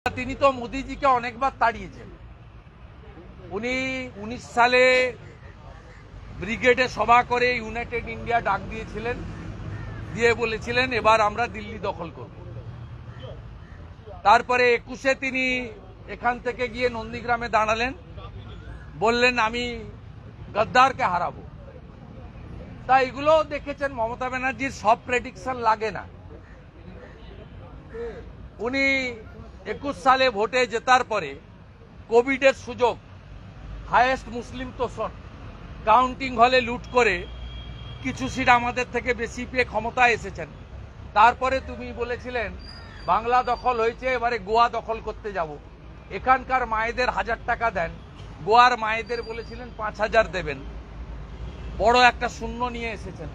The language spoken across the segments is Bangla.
তিনি তো মোদিজিকে অনেকবার তাড়িয়েছেন। উনি 19 সালে ব্রিগেডে সভা করে ইউনাইটেড ইন্ডিয়া ডাক দিয়েছিলেন, দিয়ে বলেছিলেন এবার আমরা দিল্লি দখল করব। তারপরে 21-এ তিনি এখান থেকে গিয়ে নন্দীগ্রামে দাঁড়ালেন, বললেন আমি গদ্দারকে হারাবো। তাই এগুলো দেখেছেন মমতা ব্যানার্জির সব প্রেডিকশন লাগে না। উনি 21 সালে ভোটে জেতার পরে কোভিডের সুযোগ, হাইয়েস্ট মুসলিম তোষণ, কাউন্টিং হলে লুট করে কিছু সিট আমাদের থেকে বেশি পেয়ে ক্ষমতায় এসেছেন। তারপরে তুমি বলেছিলেন বাংলা দখল হয়েছে, এবারে গোয়া দখল করতে যাব। এখানকার মায়েদের 1000 টাকা দেন, গোয়ার মায়েদের বলেছিলেন 5000 দেবেন। বড় একটা শূন্য নিয়ে এসেছেন।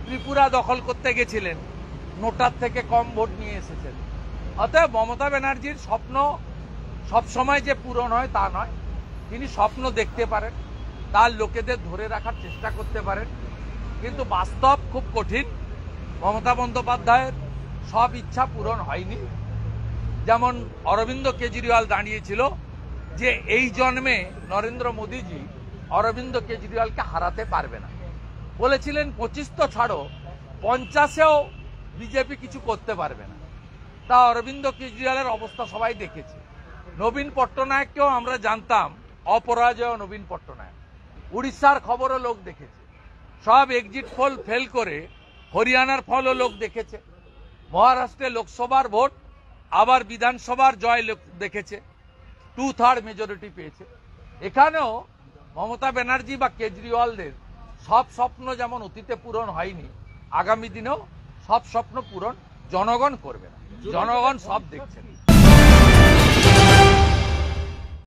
ত্রিপুরা দখল করতে গেছিলেন, নোটার থেকে কম ভোট নিয়ে এসেছেন। অতএব মমতা ব্যানার্জির স্বপ্ন সবসময় যে পূরণ হয় তা নয়। তিনি স্বপ্ন দেখতে পারেন, তার লোকেদের ধরে রাখার চেষ্টা করতে পারেন, কিন্তু বাস্তব খুব কঠিন। মমতা বন্দ্যোপাধ্যায়ের সব ইচ্ছা পূরণ হয়নি। যেমন অরবিন্দ কেজরিওয়াল দাঁড়িয়েছিল যে এই জন্মে নরেন্দ্র মোদীজি অরবিন্দ কেজরিওয়ালকে হারাতে পারবে না। বলেছিলেন 25 তো ছাড়ো, 50-এও বিজেপি কিছু করতে পারবে না। তা অরবিন্দ কেজরিওয়ালের অবস্থা সবাই দেখেছে। নবীন পট্টনায়ককেও আমরা জানতাম অপরাজয় নবীন পট্টনায়ক। উড়িষ্যার খবরও লোক দেখেছে। সব এক্সিট পোল ফেল করে হরিয়ানার ফলও লোক দেখেছে। মহারাষ্ট্রে লোকসভার ভোট আবার বিধানসভার জয় লোক দেখেছে, 2/3 মেজরিটি পেয়েছে। এখানেও মমতা ব্যানার্জি বা কেজরিওয়ালদের সব স্বপ্ন যেমন অতীতে পূরণ হয়নি, আগামী দিনেও সব স্বপ্ন পূরণ জনগণ করবে না। জনগণ সব দেখছেন।